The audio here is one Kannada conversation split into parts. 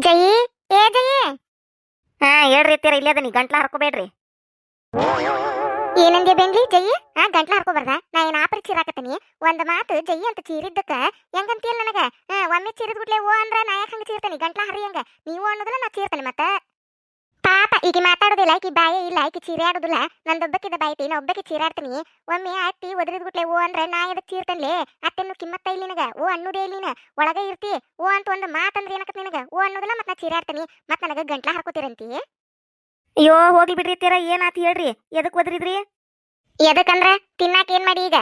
ಜಯಿ, ಏ ಜಯಿ. ಹಾ ಹೇಳ್ರಿ ಅತ್ತೀರ ಇಲ್ಲೇ ಅದನಿ ಗಂಟ್ಲ ಹರ್ಕೋಬೇಡ್ರಿ. ಏನಂದ್ಯ ಬೆಂಗ್ಲಿ ಜಯಿ? ಗಂಟ್ಲ ಹರ್ಕೋಬಾರ್ದ? ನಾ ಏನ್ ಆಪರಿ ಚೀರಾಕತ್ತೀನಿ? ಒಂದ್ ಮಾತು ಜಯಿ ಅಂತ ಚೀರಿದ್ದಕ್ಕ ಹೆಂಗಂತೀಯಲ್ಲ ನನಗ? ಒಮ್ಮೆ ಚೀರಿದ್ ಬಿಟ್ಲೆ ಓ ಅಂದ್ರ ನಾ ಯಾಕೆ ಹಂಗ ಚೀರ್ತಾನಿ? ಗಂಟ್ಲ ಹರಿ ಹಂಗ ನೀವು ಅನ್ನೋದಿಲ್ಲ, ನಾ ಚೀರ್ತಾನೆ ಮತ್ತ. ಪಾಪ ಈಕಿ ಮಾತಾಡೋದಿಲ್ಲ, ಈಕಿ ಬಾಯೇ ಇಲ್ಲ, ಈಕಿ ಚೀರಾಡೋದಿಲ್ಲ. ನಂದೊಬ್ಬಕ್ಕಿದ ಬಾಯ್ತಿ, ನಾ ಒಬ್ಬಕ್ಕೆ ಚೀರಾಡ್ತೀನಿ. ಒಮ್ಮೆ ಅತ್ತಿ ಒದರಿದ್ ಬಿಟ್ಲೆ ಓ ಅಂದ್ರೆ ನಾ ಎದಕ್ ಚೀರ್ತನ್ಲೆ? ಅತ್ತೆನ್ನು ಕಿಮ್ಮತ್ತ ಇಲ್ಲ ನಿನಗ? ಓ ಅನ್ನೋದೇ ಇಲ್ಲ ನೀನ, ಒಳಗ ಇರ್ತಿ. ಓ ಅಂತ ಒಂದು ಮಾತಂದ್ರೆ ಏನಕತ್ ನಿನಗ? ಓ ಅನ್ನೋದಿಲ್ಲ, ಮತ್ ನಾ ಚೀರಾಡ್ತೀನಿ, ಮತ್ ನನಗ ಗಂಟ್ಲ ಹರ್ಕೋತಿರಂತಿ. ಅಯ್ಯೋ ಹೋಗ್ಲಿ ಬಿಡ್ರಿ ಅತ್ತೀರ, ಏನಾತ್ ಹೇಳ್ರಿ, ಎದಕ್ ಒದ್ರಿದ್ರಿ? ಎದಕ್ಕಂದ್ರ ತಿನ್ನಾಕ ಏನ್ ಮಾಡಿ ಈಗ?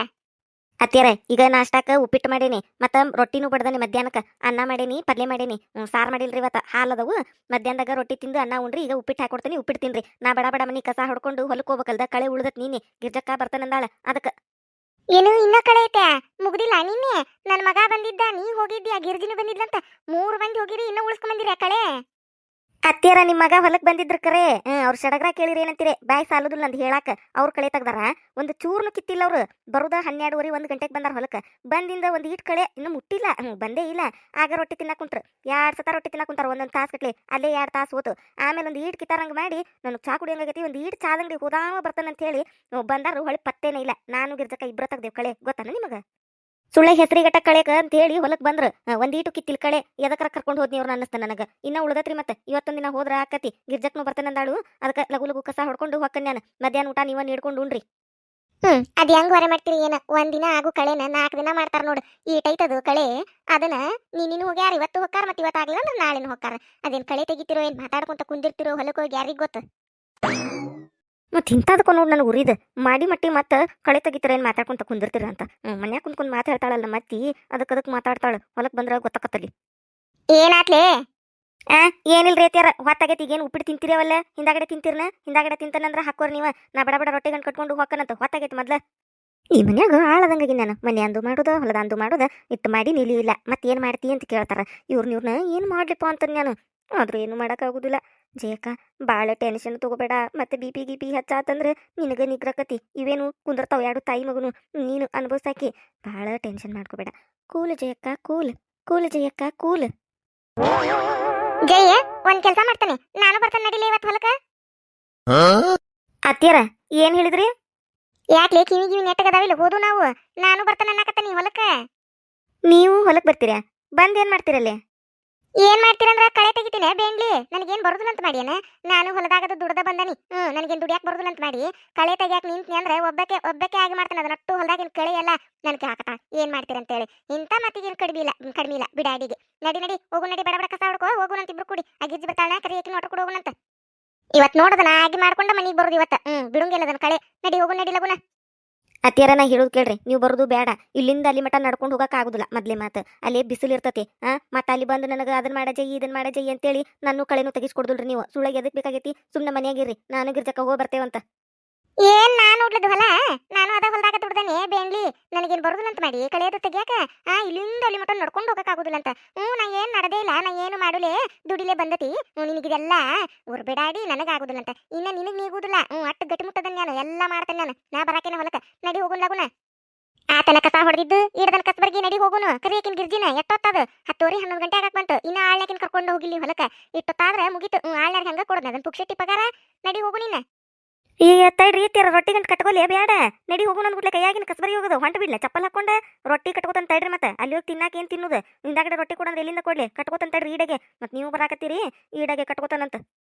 ಅತ್ತೀರ ಈಗ ನಾಷ್ಟಾಕ ಉಪ್ಪಿಟ್ಟು ಮಾಡೇನಿ, ಮತ್ತ ರೊಟ್ಟಿನೂ ಬಡ್ದನಿ. ಮಧ್ಯಾಹ್ನಕ್ಕ ಅನ್ನ ಮಾಡೇನಿ, ಪಲ್ಯ ಮಾಡೇನಿ, ಸಾರು ಮಾಡಿಲ್ರಿ ಇವತ್ತ. ಹಾಲದವು ಮಧ್ಯಾಹ್ನದಾಗ ರೊಟ್ಟಿ ತಿಂದು ಅನ್ನ ಉಣ್ರಿ. ಈಗ ಉಪ್ಪಿಟ್ಟು ಹಾಕೊಡ್ತೀನಿ, ಉಪ್ಪಿಟ್ಟು ತಿನ್ರಿ. ನಾ ಬಡ ಬಡ ಮನಿ ಕಸ ಹೊಡ್ಕೊಂಡು ಹೊಲಕ್ಕೆ ಹೋಗ್ಬೇಕಲ್ದ, ಕಳೆ ಉಳ್ದತ್ ನೀನೆ. ಗಿರ್ಜಕ್ಕ ಬರ್ತಾನಂದಾಳ ಅದಕ್ಕೆ. ಏನು ಇನ್ನ ಕಳೆ ಐತೆ? ಮುಗ್ದಿಲ್ಲ ನಿನ್ನೆ? ನನ್ ಮಗ ಬಂದಿದ್ದ, ನೀ ಹೋಗಿದ್ಯಾ, ಗಿರ್ಜಿನು ಬಂದಿದ್ಲಂತ. 3 ಮಂದಿ ಹೋಗಿರಿ, ಇನ್ನ ಉಳಿಸ್ಕೊಂಡ್ ಬಂದಿರ ಕಳೆ? ಅತ್ತೀರ ನಿಮ್ ಮಗ ಹೊಲಕ್ ಬಂದಿದ್ರ ಕರೆ. ಅವ್ರ ಸಡಗ್ರ ಕೇಳಿರಿ ಏನಂತೀರಿ? ಬಾಯ್ ಸಾಲುದಿಲ್ಲ ಅಂದ್ ಹೇಳಾಕ. ಅವ್ರ ಕಳೆ ತೆಗ್ದಾರ, ಒಂದು ಚೂರ್ನು ಕಿತ್ತಿಲ್ಲ ಅವ್ರು. ಬರುದ 12:30 1 ಗಂಟೆಗೆ ಬಂದಾರ ಹೊಲಕ್ಕ. ಬಂದಿಂದ ಒಂದ್ ಈಟ್ ಕಳೆ ಇನ್ನು ಮುಟ್ಟಿಲ್ಲ, ಬಂದೇ ಇಲ್ಲ. ಆಗ ರೊಟ್ಟಿ ತಿನ್ನಾಕ ಕುಂಟ್ರು. 2 ಸತ ರೊಟ್ಟಿ ತಿನ್ನಾಕ ಕುಂತಾರ, ಒಂದೊಂದ್ ತಾಸ್ ಗಟ್ಲೆ. ಅಲ್ಲೇ 2 ತಾಸು ಹೋತು. ಆಮೇಲೆ ಒಂದು ಈಟ್ ಕಿತ್ತಾರಂಗ್ ಮಾಡಿ ನನಗೆ ಚಾ ಕುಡಿಯಂಗಾಗೈತಿ, ಒಂದು ಈಟ್ ಚಾದಂಗಡಿ ಹೋದಾವ ಬರ್ತಾನಂತ ಹೇಳಿ ಬಂದಾರು. ಹೊಳಿ ಪತ್ತೇನೇ ಇಲ್ಲ. ನಾನು ಗಿರ್ಜಕ್ಕ ಇಬ್ರ ತೆಗ್ದೇವ್ ಕಳೆ, ಗೊತ್ತಾನ ನಿಮಗ? ಸುಳ್ಳೆ ಹೆಸರಿಗಟ್ಟ ಕಳೆಕ ಅಂತ ಹೇಳಿ ಹೊಲಕ್ ಬಂದ್ರ ಒಂದೀಟು ಕಿತ್ತಿಲ್ ಕಳೆ. ಎದಕ್ಕರ ಕರ್ಕೊಂಡು ಹೋದ್ನಿ ಅವ್ರನ್ನ ಅನ್ನಿಸ್ತ ನನಗ. ಇನ್ನ ಉಳ್ದತ್ರಿ ಮತ್ತೆ ಇವತ್ತೊಂದ್ ದಿನ ಹೋದ್ರ ಆಕತಿ. ಗಿರ್ಜಕ್ನು ಬರ್ತಾನಂದಾಳು, ಅದಕ್ಕೆ ಲಗು ಲಗು ಕಸ ಹೊಡ್ಕೊಂಡು ಹೊಕ್ಕನ್ ನಾನು. ಮಧ್ಯಾಹ್ನ ಊಟ ನೀವ ನೀಡ್ಕೊಂಡು ಉಣ್ರಿ. ಅದ್ ಹೆಂಗ್ ಹೊರೆ ಮಾಡ್ತೀರಿ ಏನ? ಒಂದಿನ ಆಗು ಕಳೆನ 4 ದಿನ ಮಾಡ್ತಾರ ನೋಡು. ಈ ಟೈತದು ಕಳೆ. ಅದನ್ನ ನೀನು ಹೋಗ್ಯಾರ, ಇವತ್ತು ಹೊಕ್ಕಾರ, ಮತ್ ಇವತ್ತು ಆಗ್ಲಿಲ್ಲ ಅಂದ್ರೆ ನಾಳೆನು ಹೊಕ್ಕಾರ. ಅದೇನ್ ಕಳೆ ತೆಗಿತಿರೋ, ಏನ್ ಮಾತಾಡ್ಕೊಂತ ಕುಂದಿರ್ತಿರೋ ಹೊಲಕ್ ಹೋಗಿ, ಯಾರಿಗ್ ಗೊತ್ತ? ಮತ್ ಇಂಥದಕ್ಕೂ ನೋಡಿ ನನಗೆ ಉರಿದ ಮಾಡಿ ಮಟ್ಟಿ ಮತ್ತ ಕಳೆ ತೆಗಿತಾರ, ಏನ್ ಮಾತಾಡ್ಕೊಂತ ಕುಂದಿರ್ತೀರ ಅಂತ. ಮನ್ಯಾಗ ಕುಂತ್ಕೊಂಡ್ ಮಾತಾಡ್ತಾಳಲ್ಲ ಮತ್ತಿ, ಅದಕ್ಕೆ ಮಾತಾಡ್ತಾಳ. ಹೊಲಕ್ ಬಂದ್ರ ಗೊತ್ತಾಕತ್ತಲ್ಲಿ. ಏನಾತ್ಲೆ? ಏನಿಲ್ರಿ ಅತ್ಯಾರ, ಹೊತ್ತಾಗೈತಿ. ಈಗೇನು ಉಪ್ಪಿಟ್ಟು ತಿಂತೀರವಲ್ಲ, ಹಿಂದಾಗಡೆ ತಿಂತೀರ್ನ? ಹಿಂದಾಗಡೆ ತಿಂತಾನಂದ್ರ ಹಾಕೋರ್ ನೀವ. ನಾ ಬಡ ಬಡ ರೊಟ್ಟಿ ಗಂಟ್ ಕಟ್ಕೊಂಡು ಹೊಕ್ಕನಂತ. ಹೊತ್ತಾಗೈತಿ ಮೊದ್ಲ. ಈ ಮನ್ಯಾಗ ಆಳದಂಗಾಗಿ ನಾನು ಮನೆ ಅಂದು ಮಾಡುದ, ಹೊಲದ ಅಂದು ಮಾಡುದ, ಇಟ್ಟು ಮಾಡಿ ನಿಲಿ ಇಲ್ಲ. ಮತ್ತೇನ್ ಮಾಡ್ತಿ ಅಂತ ಕೇಳ್ತಾರ. ಇವ್ರನ್ನ ಏನ್ ಮಾಡ್ಲಿಪ್ಪ ಅಂತ ನಾನು. ಆದ್ರೂ ಏನು ಮಾಡಕ್ಕಾಗುದಿಲ್ಲ. ಜಯಕ್ಕ, ಬಾಳ ಟೆನ್ಷನ್ ತಗೋಬೇಡ. ಮತ್ತೆ ಬಿ ಪಿ ಹಚ್ಚಾತಂದ್ರೆ ನಿನಗ ನಿಗ್ರಕತಿ. ಇವೇನು ಕುಂದರ್ತಾವ 2 ತಾಯಿ ಮಗನು, ನೀನು ಅನುಭವಿಸಾಕಿ. ಬಾಳ ಟೆನ್ಷನ್ ಮಾಡ್ಕೋಬೇಡ. ಕೂಲ್ ಜಯಕ್ಕ, ಕೂಲ್. ಕೂಲ್ ಜಯಕ್ಕ, ಕೂಲ್. ಜಯ, ಒಂದ್ ಕೆಲ್ಸ ಮಾಡ್ತಾನೆ, ನಾನು ಬರ್ತಾನೆ ನಡಿಲಿ ಇವತ್ತು ಹೊಲಕ. ಅತ್ಯಾರ ಏನ್ ಹೇಳಿದ್ರಿ? ಯಾಕ್ಲೆ ಕಿವಿ ನೆಟ್ಟಗದಾವಿಲ್ಲ? ಹೋದು ನಾವು. ನಾನು ಬರ್ತಾನೆ ಅನ್ನಕತ್ತಾನಿ ಹೊಲಕ್ಕ. ನೀವು ಹೊಲಕ್ ಬರ್ತೀರಾ? ಬಂದ್ ಏನ್ ಮಾಡ್ತೀರಲ್ಲಿ? ಏನ್ ಮಾಡ್ತೀರಂದ್ರ ಕಳೆ ತೆಗಿತೀನಿ ಬೇಂಗ್ಲಿ. ನನಗೇನ್ ಬರುದಿಲ್ಲ ಅಂತ ಮಾಡಿ ನಾನು ಹೊಲದಾಗದ ದುಡ್ದ ಬಂದನಿ. ನನಗೇನ್ ದುಡಿಯಾಕ ಬರುದಿಲ್ಲ ಅಂತ ಮಾಡಿ ಕಳೆ ತೆಗಿಯಾಕ ನಿಂತ್ನಿ ಅಂದ್ರೆ ಒಬ್ಬಕ್ಕೆ ಆಗಿ ಮಾಡ್ತಾನೆ. ಅದನ್ನಟ್ಟು ಹೊಲದಾಗಿನ ಕಳೆ ಎಲ್ಲ ನನ್ಗೆ ಹಾಕತ. ಏನ್ ಮಾಡ್ತೀರಂತೇಳಿ ಇಂಥ ಮತ್ತಿಗೇನು ಕಡಿಮೆ ಇಲ್ಲ ಬಿಡಾಡಿಗೆ. ನಡಿ ಹೋಗು, ನಡಿ, ಬಡ ಬಡ ಕಸ ಹೊಡ್ಕೋ ಹೋಗುನಂತ. ಇಬ್ರು ಕೂಡಿ ಆ ಗಿಜ್ಜಿ ಬರ್ತಾಳ, ಕರಿಯಕಿ ನೋಟ ಕೂಡ ಹೋಗುನಂತ. ಇವತ್ ನೋಡದನ ಆಗಿ ಮಾಡ್ಕೊಂಡ ಮನಿಗ್ ಬರೋದು ಇವತ್ತ. ಬಿಡುಂಗಿಲ್ಲದನ್ ಕಳೆ. ನಡಿ ಹೋಗು, ನಡಿ ಲಗುನ. ಅತ್ಯಾರ ನಾ ಹೇಳೋದು ಕೇಳ್ರಿ, ನೀವು ಬರೋದು ಬೇಡ. ಇಲ್ಲಿಂದ ಅಲ್ಲಿ ಮಟ ನಡ್ಕೊಂಡು ಹೋಗಕ್ ಆಗುದಿಲ್ಲ. ಮೊದ್ಲೇ ಮಾತು ಅಲ್ಲಿ ಬಿಸಿಲು ಇರ್ತತಿ. ಮತ್ತೆ ಅಲ್ಲಿ ಬಂದು ನನಗೆ ಅದನ್ನ ಮಾಡ ಜೈ ಇದನ್ನ ಮಾಡ ಜೈ ಅಂತೇಳಿ ನಾನು ಕಳೆನು ತೆಗಿಸ್ಕೊಡ್ದಲ್ರಿ. ನೀವು ಸುಳ್ಳಾಗಿ ಎದಕ್ ಬೇಕಾಗೈತಿ? ಸುಮ್ಮನೆ ಮನೆಯಾಗಿರ್ರಿ, ನಾನು ಗಿರ್ಜಕ್ಕ ಹೋಗಿ ಬರ್ತೇವಂತ. ಏನ್ ನಾನು ನೋಡ್ಲದು ಹೊಲ? ನಾನು ಅದ ಹೊಲದಾಗ ದುಡ್ದಾನೆ ಬೇಂಗ್ಲಿ. ನನಗೇನ್ ಬರುದಿಲ್ಲ ಅಂತ ಮಾಡಿ ಕಳೆಯದು ತೆಗಿಯಾಕ ಇಲ್ಲಿಂದ ಅಲ್ಲಿ ಮಟ್ಟ ನಡ್ಕೊಂಡು ಹೋಗಕ್ ಆಗುದಿಲ್ಲ ಅಂತ. ನಾ ಏನ್ ನಡದೇ ಇಲ್ಲ, ನಾ ಏನು ಮಾಡುಲೆ, ದುಡಿಲೆ ಬಂದತಿ. ನಿನಗಿದೆಲ್ಲ ಬಿಡಾಡಿ ನನಗಾಗುದಿಲ್ಲ ಅಂತ. ಇನ್ನ ನಿನಗ್ ನೀಗುದಿಲ್ಲ. ಅಟ್ಟು ಗಟ್ಟಿ ಮುಟ್ಟದನ್ ನಾನು ಎಲ್ಲ ಮಾಡ್ತೇನೆ ನಾನು. ನಾ ಬರಾಕೇನ ಹೊಲಕ. ನಡಿ ಹೋಗುನ್ ಲಗುನ. ಆತನ ಕಸ ಹೊಡೆದಿದ್ದು ಇಡದನ್ ಕಸಬರ್ಗಿ. ನಡಿ ಹೋಗುನು. ಕರಿಯಕಿನ್ ಗಿರ್ಜಿನ ಎಷ್ಟೊತ್ತದ? 10:30 11 ಗಂಟೆ ಆಗಕ್ ಬಂತು. ಇನ್ನ ಆಳ್ಯಾಕಿನ್ ಕರ್ಕೊಂಡು ಹೋಗಿಲ್ಲಿ ಹೊಲಕ. ಇಷ್ಟೊತ್ತಾದ್ರೆ ಮುಗಿತು. ಆಳ್ಯಾರ ಹೆಂಗ ಕೊಡದ ಅದನ್ ಪುಕ್ಷೆಟ್ಟಿ ಪಗಾರ. ನಡಿ ಹೋಗು ನೀನ. ಈಗ ತೈಡ್ರಿ ತೀರ ರೊಟ್ಟಿ ಗಂಟು ಕಟ್ಕೊಲಿ ಬೇಡ. ನಡಿ ಹೋಗು. ನನ್ ಗುಟ್ಲೆ ಕೈಯಾಗಿನ ಕಸಬರಿ ಹೋಗೋದು ಹೊಂಟ ಬಿಡ್ಲೆ. ಚಪ್ಪಲ್ ಹಾಕೊಂಡ ರೊಟ್ಟಿ ಕಟ್ಕೋತಂತ ತೈಡ್ರಿ. ಮತ್ತೆ ಅಲ್ಲಿ ಹೋಗಿ ತಿನ್ನಾಕ ಏನ್ ತಿನ್ನುದು? ಹಿಂದಾಗಡೆ ರೊಟ್ಟಿ ಕೊಡಂದ್ರೆ ಎಲ್ಲಿಂದ ಕೊಡ್ಲಿ? ಕಟ್ಕೋತಂತ ತೈಡ್ರಿ ಈಡೆಗೆ. ಮತ್ ನೀವು ಬರಾಕತ್ತೀರಿ, ಈಡೆಗೆ ಕಟ್ಕೋತಾನಂತ.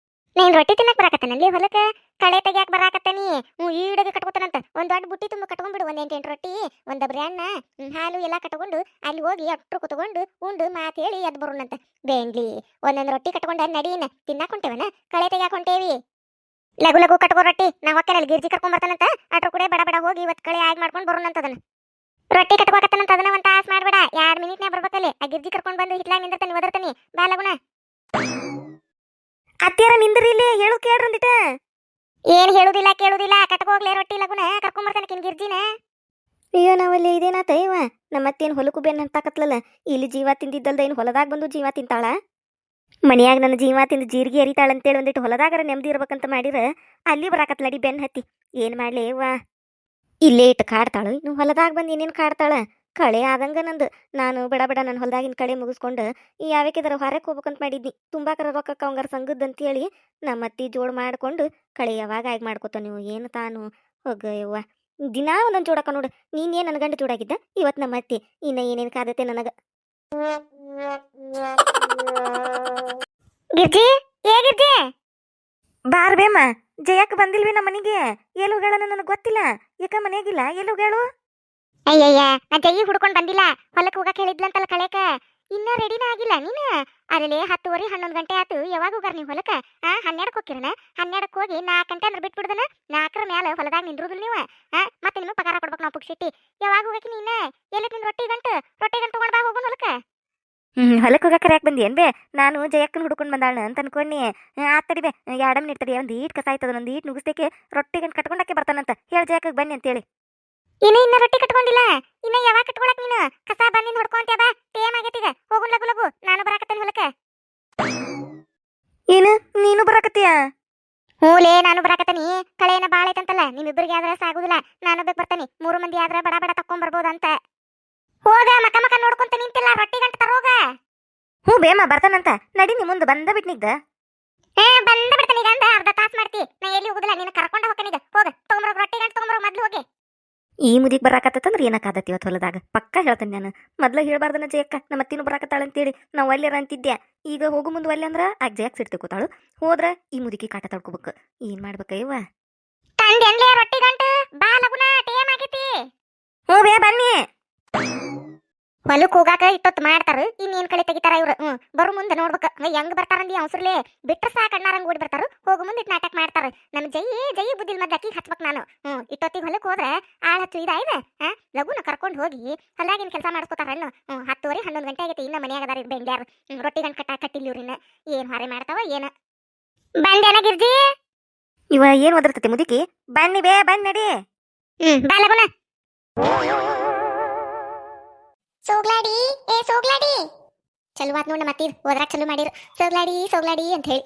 ನೀನ್ ರೊಟ್ಟಿ ತಿನ್ನಕ್ ಬರಾಕತ್ತಾನಲ್ಲಿ ಹೊಲಕ್ಕ? ಕಳೆ ತೆಗಿಯಾಕ ಬರಾಕತ್ತಾನಿ. ಈಡಗೆ ಕಟ್ಕೋತಾನಂತ. ಒಂದ್ ದೊಡ್ಡ ಬುಟ್ಟಿ ತುಂಬ ಕಟ್ಕೊಂಡ್ಬಿಡು. ಒಂದ್ 8 ರೊಟ್ಟಿ, ಒಂದ್ ಡಬ್ರಿ ಅನ್ನ, ಹಾಲು ಎಲ್ಲ ಕಟ್ಕೊಂಡು ಅಲ್ಲಿ ಹೋಗಿ ಅಟ್ರು ಕುತ್ಕೊಂಡು ಉಂಡು ಮಾತ್ ಹೇಳಿ ಎದ್ ಬರೋಣಂತ. ಬೇಂಗ್ಲಿ, ಒಂದೊಂದ್ ರೊಟ್ಟಿ ಕಟ್ಕೊಂಡ ನಡೀನ ತಿನ್ನಾಕ ಹೊಂಟೇವನ? ಕಳೆ ತೆಗಿಯಾಕ ಹೊಂಟೇವಿ. ಲಗು ಲಗು ಕಟ್ಕೋ ರೊಟ್ಟಿ. ನಾ ಹೊಕ್ಕೇನಲ್ಲಿ ಗಿರ್ಜಿ ಕರ್ಕೊಂಡ್ ಬರ್ತಾನಂತ. ಅಟ್ರು ಕೂಡ ಬಡ ಬಡ ಹೋಗಿ ಇವತ್ ಕಳೆ ಆಗಿ ಮಾಡ್ಕೊಂಡು ಬರೋಣಂತ. ಅದನ್ನ ರೊಟ್ಟಿ ಕಟ್ಕೋಕತ್ತಾನಂತ. ಅದನ್ನ ಒಂದ್ ತಾಸ್ ಮಾಡ್ಬೇಡ, 2 ಮಿನಿಟ್ನ್ಯಾಗ ಬರ್ಬೇಕಲ್ಲಿ. ಆ ಗಿರ್ಜಿ ಕರ್ಕೊಂಡ್ ಬಂದು ಹಿತ್ಲಾಗ ನಿಂದಿರ್ತಾನಿ, ಒದರ್ತಾನಿ. ಬಾ ಲಗುನ. ಅತ್ಯಾರ ನಿಂದ್ರಿ ಇಲ್ಲಿ, ಹೇಳು ಕೇಳ್ರಿ ಒಂದಿಟ. ಏನ್ ಹೇಳುದಿಲ್ಲ ಕೇಳುದಿಲ್ಲ. ಕಟ್ಕೋಗ್ಲೆ ರೊಟ್ಟಿ ಲಗುನ. ಕರ್ಕೊಂಡ್ ಬರ್ತಾನೆ ಕಿನ್ ಗಿರ್ಜಿನ. ಅಯ್ಯೋ ನಾವಲ್ಲಿ ಇದೇನಾತ ಇವ ನಮ್ಮತ್ತೇನು ಹೊಲಕ್ಕೂ ಬೇನ್ ಅಂತಾಕತ್ಲಲ್ಲ. ಇಲ್ಲಿ ಜೀವ ತಿಂದಿದ್ದಲ್ದ ಏನು ಹೊಲದಾಗ ಬಂದು ಜೀವ ತಿಂತಾಳ? ಮನ್ಯಾಗ ನನ್ನ ಜೀವ ತಿಂದು ಜೀರಿಗೆ ಎರಿತಾಳಂತೇಳಿ ಒಂದಿಟ್ಟು ಹೊಲದಾಗರ ನೆಮ್ಮದಿ ಇರ್ಬೇಕಂತ ಮಾಡಿರ ಅಲ್ಲಿ ಬರಾಕತ್ಲಡಿ ಬೆನ್ ಹತ್ತಿ. ಏನ್ ಮಾಡ್ಲಿ ವಾ? ಇಲ್ಲೇ ಇಟ್ಟು ಕಾಡ್ತಾಳು, ಇನ್ನು ಹೊಲದಾಗ ಬಂದು ಏನೇನು ಕಾಡ್ತಾಳ? ಕಳೆ ಆದಂಗ ನಂದು ನಾನು ಬಡ ಬಡ ನನ್ನ ಹೊಲದಾಗಿನ ಕಳೆ ಮುಗಿಸ್ಕೊಂಡು ಈ ಯಾವಕ್ಕಿದಾರ ಹೊರಕ್ಕೆ ಹೋಗ್ಬೇಕಂತ ಮಾಡಿದ್ನಿ ತುಂಬಾಕರ ರೊಕ್ಕಕ್ಕೆ ಅವಂಗಾರ ಸಂಗದ್ದು ಅಂತೇಳಿ ನಮ್ಮ ಅತ್ತಿ ಜೋಡ್ ಮಾಡ್ಕೊಂಡು ಕಳೆ ಯಾವಾಗ ಆಗಿ ಮಾಡ್ಕೊತ ನೀವು ಏನು ತಾನು ಹೋಗ ಯವ್ವ ದಿನಾ ಒಂದೊಂದು ಜೋಡಕ್ಕ ನೋಡು ನೀನೇನು ನನ್ನ ಗಂಡ ಜೋಡಾಗಿದ್ದ ಇವತ್ತು ನಮ್ಮ ಅತ್ತಿ ಇನ್ನ ಏನೇನು ಕಾದತೆ ನನಗೆ ಗಿರ್ಜಿ ಏ ಗಿರ್ಜಿ ಬಾರ್ ಬೇಮ್ಮ ಜಯಕ್ಕೆ ಬಂದಿಲ್ವಿ ನಮ್ಮ ಮನೆಗೆ ಎಲ್ಲಿ ಹೋಗ್ಯಾಳ ನನಗೆ ಗೊತ್ತಿಲ್ಲ ಯಾಕ ಮನೆಯಾಗಿಲ್ಲ ಎಲ್ಲಿ ಹೋಗ್ಯಾಳು ಅಯ್ಯಯ್ಯ ನಾ ಜೈ ಹುಡ್ಕೊಂಡ್ ಬಂದಿಲ್ಲ ಹೊಲಕ್ಕೆ ಹೋಗಕ್ ಹೇಳಿದ್ಲಂತಲ್ಲ ಕಳೆಕ ಇನ್ನ ರೆಡಿನ ಆಗಿಲ್ಲ ನೀನು ಅದ್ರಲ್ಲಿ 10:30 11 ಗಂಟೆ ಆತು ಯಾವಾಗ ಹೋಗಾರ ನೀವು ಹೊಲಕ್ಕ 12ಕ್ಕೆ ಹೋಗಿರನ 12ಕ್ಕೆ ಹೋಗಿ 4 ಗಂಟೆ ಅಂದ್ರೆ ಬಿಟ್ಬಿಡ್ದನ 4ರ ಮ್ಯಾಲ ಹೊಲದಾಗ ನಿಂದ್ರುದಿಲ್ಲ ನೀವು ಮತ್ತೆ ನಿಮಗೆ ಪಗಾರ ಕೊಡ್ಬೇಕು ನಾವು ಪುಕ್ಷಿಟ್ಟಿ ಯಾವಾಗ ಹೋಗಕ್ಕೆ ನೀನ ಎಲ್ಲಿ ನಿನ್ ರೊಟ್ಟಿ ಗಂಟು ತಗೊಂಡ್ ಬಾ ಹೋಗೋಣ ಹೊಲಕ್ಕ ಹೊಲಕ್ಕೆ ಹೋಗಕ್ಕೆ ಯಾಕೆ ಬಂದಿ ಏನ್ಬೇ ನಾನು ಜಯಕ್ಕನ ಹುಡ್ಕೊಂಡು ಬಂದಾಳ ಅಂತ ಅನ್ಕೊಂಡಿ ಆತಡಿಬೆ 2 ಮಿನಿಟ್ ತಡಿ ಒಂದು ಈಟ್ ಕಸ ಆಯ್ತದ ಒಂದು ಈಟ್ ನುಗ್ಗಿಸ್ತೇಕೆ ರೊಟ್ಟಿ ಗಂಟು ಕಟ್ಕೊಂಡಕ್ಕೆ ಬರ್ತಾನಂತ ಹೇಳಿ ಜಯಕ್ಕಗೆ ಬನ್ನಿ ಅಂತೇಳಿ ಇನ್ನ ರೊಟ್ಟಿ ಕಟ್ಕೊಂಡಿಲ್ಲ ಇನ್ನ ಯಾವಾಗ ಕಟ್ಕೊಳಕ್ ನೀನು ಕಸ ಬಂದಿನ ಹೊಡ್ಕೊಂತ ಬಾ ಟೇಮ್ ಆಗೈತಿ ಈಗ ಹೋಗುನ್ ಲಗು ಲಗು ನಾನು ಬರಾಕತ್ತೇನೆ ಹೊಲಕ್ಕೆ ಏನು ನೀನು ಬರಾಕತ್ತೀಯ ಹೂಲೇ ನಾನು ಬರಾಕತ್ತೇನಿ ಕಳೆನ ಬಾಳ ಐತಂತಲ್ಲ ನಿಮ್ಮಿಬ್ಬರಿಗೆ ಆದ್ರೆ ಸಾಗುದಿಲ್ಲ ನಾನು ಬೇಕು ಬರ್ತಾನೆ 3 ಮಂದಿ ಆದ್ರೆ ಬಡ ಬಡ ತಕೊಂಡ್ ಬರ್ಬೋದಂತ ಹೋಗ ಮಕ ನೋಡ್ಕೊಂತ ನಿಂತಿಲ್ಲ ರೊಟ್ಟಿ ಗಂಟು ತರೋಗ ಹ್ಞೂ ಬೇಮ ಬರ್ತಾನಂತ ನಡಿ ನೀ ಮುಂದೆ ಬಂದ ಬಿಟ್ನಿಗ್ದ ಬಂದ ಬಿಡ್ತಾನೆ ಈಗ ಅಂದ ಅರ್ಧ ತಾಸು ಮಾಡ್ತಿ ನಾ ಎಲ್ಲಿ ಹೋಗುದಿಲ್ಲ ನೀನು ಕರ್ಕೊಂಡ ಹೋಗ್ತಾನೀಗ ಹೋಗ ತಗೊಂಬರೋ ರೊಟ್ಟಿ ಗಂಟು ತಗೊಂಬರೋ ಮೊದ್ಲು ಹೋಗಿ ಈ ಮುದಿಗೆ ಬರಾಕತ್ತಂದ್ರೆ ಏನಕ್ಕಾದತಿ ಇವತ್ತು ಹೊಲದಾಗ ಪಕ್ಕ ಹೇಳ್ತಾನೆ ನಾನು ಮೊದ್ಲು ಹೇಳ್ಬಾರ್ದನ ಜಯಕ್ಕ ನಮ್ಮ ಅತ್ತಿನೂ ಬರಾಕತ್ತಾಳ ಅಂತೇಳಿ ನಾವು ಅಲ್ಲೇರ ಅಂತಿದ್ದೆ ಈಗ ಹೋಗು ಮುಂದೆ ಒಲ್ಲೆ ಅಂದ್ರೆ ಆಗ ಜಯಕ್ಕೆ ಸಿಟ್ಟು ಕೂತಾಳು ಹೋದ್ರ ಈ ಮುದುಕಿ ಕಾಟ ತಡ್ಕೋಬೇಕು ಏನು ಮಾಡ್ಬೇಕಯ್ಯವ್ವ ತಂದೆ ಅನ್ಲೇ ರೊಟ್ಟಿ ಗಂಟು ಬಾ ಲಗುನ ಟೇಮ್ ಆಗೈತಿ ಹ್ಞೂ ಬೇ ಬನ್ನಿ ಹೊಲಕ್ಕೆ ಹೋಗಾಕ ಇಟ್ಟೊತ್ತು ಮಾಡ್ತಾರ ಇನ್ನೇನ್ ಕಳೆ ತೆಗಿತಾರ ಇವ್ರು ಬರು ಮುಂದೆ ನೋಡ್ಬೇಕು ಹೆಂಗ್ ಬರ್ತಾರಂದಿ ಅವಸರ್ಲೆ ಬಿಟ್ರ ಸಾಕ ಅಣ್ಣಾರಂಗ್ ಓಡಿ ಬರ್ತಾರ ಹೋಗು ಮುಂದೆ ಇಟ್ಟು ನಾಟಕ ಮಾಡ್ತಾರ ನಮ್ ಜೈ ಬುದ್ಧಿಲ್ ಮದ್ದ ಅಕ್ಕಿಗೆ ಹಚ್ಬೇಕು ನಾನು ಇಟ್ಟೊತ್ತಿಗೆ ಹೊಲಕ್ಕೆ ಹೋದ್ರೆ ಆಳ್ ಹಚ್ಚು ಇದಾಯ್ದ ಲಗುನ ಕರ್ಕೊಂಡು ಹೋಗಿ ಹೊಲಾಗಿನ ಕೆಲಸ ಮಾಡಿಸ್ಕೊತಾರ 10:30 11 ಗಂಟೆ ಆಗೈತಿ ಇನ್ನ ಮನ್ಯಾಗ ಅದಾರ ಬೆಂಡ್ಯಾರ ರೊಟ್ಟಿ ಗಂಟು ಕಟ್ಟಿಲ್ಲ ಇವ್ರಿನ್ನ ಏನ್ ಹೊರೆ ಮಾಡ್ತಾವ ಏನ ಬಂದೇನ ಗಿರ್ಜಿ ಇವ ಏನು ಒದರ್ತತಿ ಮುದುಕಿ ಬನ್ನಿ ಬೇ ಬನ್ನಿ ನಡಿ ಬಾ ಲಗುನ ಸೋಗ್ಲಾಡಿ ಏ ಸೋಗ್ಲಾಡಿ ಚಲುವಾತ್ ನೋಡ್ ಮತ್ತೆ ಓದ್ರಾಕ್ ಚಲೋ ಮಾಡಿರು ಸೋಗ್ಲಾಡಿ ಅಂತ ಹೇಳಿ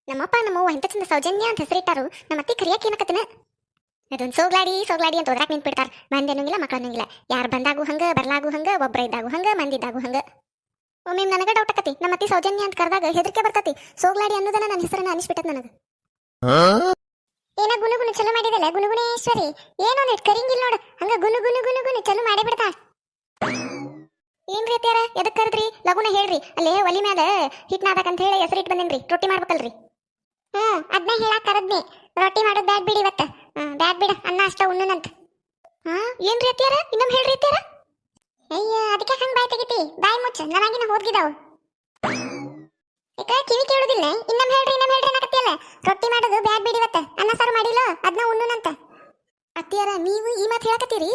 ನಮ್ಮಪ್ಪ ನಮ್ಮವ್ವ ಎಂತ ಚಂದ ಸೌಜನ್ಯ ಅಂತ ಹೆಸರಿಟ್ಟಾರು ನಮ್ಮ ಅತ್ತಿ ಕರಿಯಕ್ಕೆ ಏನಕತ್ತಿನ ಅದೊಂದು ಸೋಗ್ಲಾಡಿ ಅಂತ ಓದ್ರಾಕ್ ನಿಂತ್ಬಿಡ್ತಾರ ಮಂದಿ ಅನ್ನಂಗಿಲ್ಲ ಮಕ್ಳು ಅನ್ನಂಗಿಲ್ಲ ಯಾರು ಬಂದಾಗೂ ಹಂಗ ಬರ್ಲಾಗೂ ಹಂಗ ಒಬ್ರ ಇದ್ದಾಗೂ ಹಂಗ ಮಂದಿ ಇದ್ದಾಗೂ ಹಂಗ ಒಮ್ಮೆ ನನಗೆ ಡೌಟ್ ಆಕತಿ ನಮ್ಮ ಅತ್ತಿ ಸೌಜನ್ಯ ಅಂತ ಕರೆದಾಗ ಹೆದರಿಕೆ ಬರ್ತತಿ ಸೋಗ್ಲಾಡಿ ಅನ್ನೋದನ್ನ ನನ್ನ ಹೆಸರನ್ನ ಅನಿಸ್ಬಿಟ್ಟದ ನನಗೆ ಏನ ಗುನುಗುನು ಚಲೋ ಮಾಡಿದಲ್ಲ ಗುನುಗುಣೇಶ್ವರಿ ಏನೋ ಕರಿಂಗಿಲ್ಲ ನೋಡು ಹಂಗ ಗುನು ಚಲೋ ಮಾಡಿ ಬಿಡ್ತಾ ಏನ್ರಿ ಅತ್ಯಾರ ಎದಕ್ ಕರೆದ್ರಿ ಲಗುನ ಹೇಳ್ರಿ ಅಲ್ಲೇ ಒಲಿ ಮ್ಯಾಲ ಹಿಟ್ನಾದಕಂತ ಹೇಳಿ ಹೆಸರಿಟ್ಟು ಬಂದೇನ್ರಿ ರೊಟ್ಟಿ ಮಾಡ್ಬೇಕಲ್ರಿ ಅದನ್ನ ಹೇಳಾಕ ಕರದ್ನಿ ರೊಟ್ಟಿ ಮಾಡೋದು ಬ್ಯಾಡ್ ಬಿಡಿ ಇವತ್ತ ಬ್ಯಾಡ್ ಬಿಡ ಅನ್ನ ಅಷ್ಟ ಉಣ್ಣನಂತ ಏನ್ರಿ ಅತ್ಯಾರ ಇನ್ನೊಮ್ಮೆ ಹೇಳ್ರಿ ಅತ್ಯಾರ ಅಯ್ಯ ಅದಕ್ಕೆ ಹಂಗ ಬಾಯ್ ತೆಗಿತಿ ಬಾಯ್ ಮುಚ್ಚ ನನಗಿನ ಹೋದ್ಗಿದಾವು ಕಿವಿ ಕೇಳುದಿಲ್ಲ ಇನ್ನೊಮ್ಮೆ ಹೇಳ್ರಿ ಅನ್ನಕತ್ತಿಯಲ್ಲ ರೊಟ್ಟಿ ಮಾಡೋದು ಬ್ಯಾಡ್ ಬಿಡಿ ಇವತ್ತ ಅನ್ನ ಸಾರು ಮಾಡಿಲ್ಲ ಅದನ್ನ ಉಣ್ಣನಂತ ಅತ್ಯಾರ ನೀವು ಈ ಮಾತು ಹೇಳಕತ್ತೀರಿ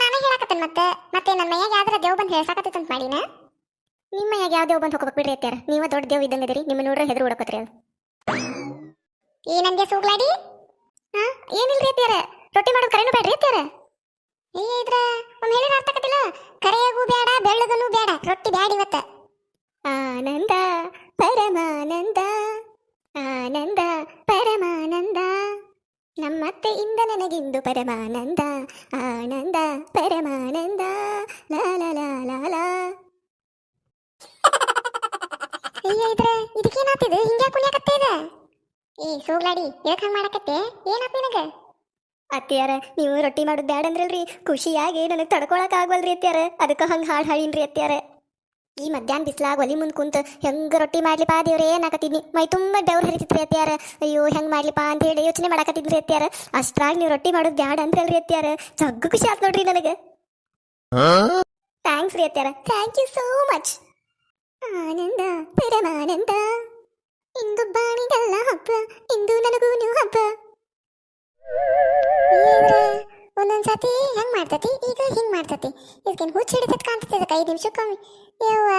ನಾನೇ ಹೇಳಕತ್ತೇನೆ ಮತ್ತೆ ನನ್ನ ಮೈಯಾಗ ಯಾವ್ದಾರ ದೇವ್ ಬಂದು ಹೇಳ್ಸಾಕತ್ತಂತ ಮಾಡಿನ ನಿಮ್ಮ ಮೈಯಾಗ ಯಾವ ದೇವ್ ಬಂದು ಹೋಗ್ಬೇಕು ಬಿಡ್ರಿ ಅತ್ಯಾರ ನೀವ ದೊಡ್ಡ ದೇವ್ ಇದ್ದಂಗೆ ಇದೀರಿ ನಿಮ್ಮ ನೋಡ್ರೆ ಹೆದರು ಹುಡಕತ್ರಿ ಅದು ಏನಂದೆ ಸೂಗ್ಲಾಡಿ ಏನಿಲ್ರಿ ಅತ್ಯಾರ ರೊಟ್ಟಿ ಮಾಡೋದು ಕರೆನೂ ಬೇಡ್ರಿ ಅತ್ಯಾರ ಇದ್ರ ಒಮ್ಮೆ ಹೇಳಿರ ಅರ್ಥ ಆಗತ್ತಿಲ್ಲ ಕರೆಯಾಗೂ ಬೇಡ ಬೆಳ್ಳಗನೂ ಬೇಡ ರೊಟ್ಟಿ ಬ್ಯಾಡ ಇವತ್ತ ಆನಂದ ಪರಮಾನಂದ ನಮ್ಮತ್ತೆಯಿಂದ ನನಗಿಂದು ಪರಮಾನಂದ ಆನಂದ ಪರಮಾನಂದ ಲಾ ಅಯ್ಯ ಇದಕ್ಕೇನಾಗ್ತಿದೆ ಹಿಂಗ್ಯಾ ಕುಣಿಯಾಕತ್ತೆ ಇದೆ ಏ ಸೋಗ್ಲಾಡಿ ಯಾಕೆ ಹಂಗೆ ಮಾಡಕತ್ತೆ ಏನಾಗ್ತಿ ನಿನಗ ಅತ್ಯಾರ ನೀವು ರೊಟ್ಟಿ ಮಾಡೋದು ಬ್ಯಾಡ ಅಂದ್ರಲ್ರಿ ಖುಷಿಯಾಗಿ ನನಗೆ ತಡ್ಕೊಳಕ್ ಆಗ್ವಲ್ರಿ ಅತ್ಯಾರ ಅದಕ್ಕೆ ಹಂಗೆ ಹಾಡು ಹಾಡಿನ್ರಿ ಅತ್ಯಾರ ಈ ಮಧ್ಯಾಹ್ನ ಬಿಸ್ಲಾಗ ಒಲಿ ಮುಂದೆ ಕುಂತ ಹೆಂಗ ರೊಟ್ಟಿ ಮಾಡ್ಲಿಪ್ಪ ದೇವ್ರೆ ಏನಾಕತ್ತಿದ್ನಿ ಮೈ ತುಂಬ ಬೆವ್ರು ಹರಿತಿತ್ರಿ ಅತ್ಯಾರ ಅಯ್ಯೋ ಹೆಂಗ್ ಮಾಡ್ಲಿಪ್ಪ ಅಂತ ಹೇಳಿ ಯೋಚನೆ ಮಾಡಕತ್ತಿದ್ರಿ ಅತ್ಯಾರ ಅಷ್ಟ್ರಾಗ ನೀವು ರೊಟ್ಟಿ ಮಾಡೋದು ಬ್ಯಾಡ ಅಂದ್ರಲ್ರಿ ಅತ್ಯಾರ ಜಗ್ಗು ಖುಷಿ ಆತ್ ನೋಡ್ರಿ ನನಗೆ ಥ್ಯಾಂಕ್ಸ್ ರೀ ಅತ್ಯಾರ ಥ್ಯಾಂಕ್ ಯು ಸೋ ಮಚ್ ಆನಂದ ಪರಮಾನಂದ ಇಂದು ಬಾಣಿಗಲ್ಲ ಹಬ್ಬ ಇಂದು ನನಗೂನು ಹಬ್ಬ ಒಂದೊಂದ್ಸತಿ ಹೆಂಗ್ ಮಾಡ್ತತಿ ಈಗ ಹಿಂಗ್ ಮಾಡ್ತತಿ ಇದಕ್ಕೇನು ಹುಚ್ಚ ಹಿಡಿತತ್ ಕಾಣ್ತದೆ 5 ನಿಮಿಷಕ್ಕೊಮ್ಮೆ ಯವ್ವ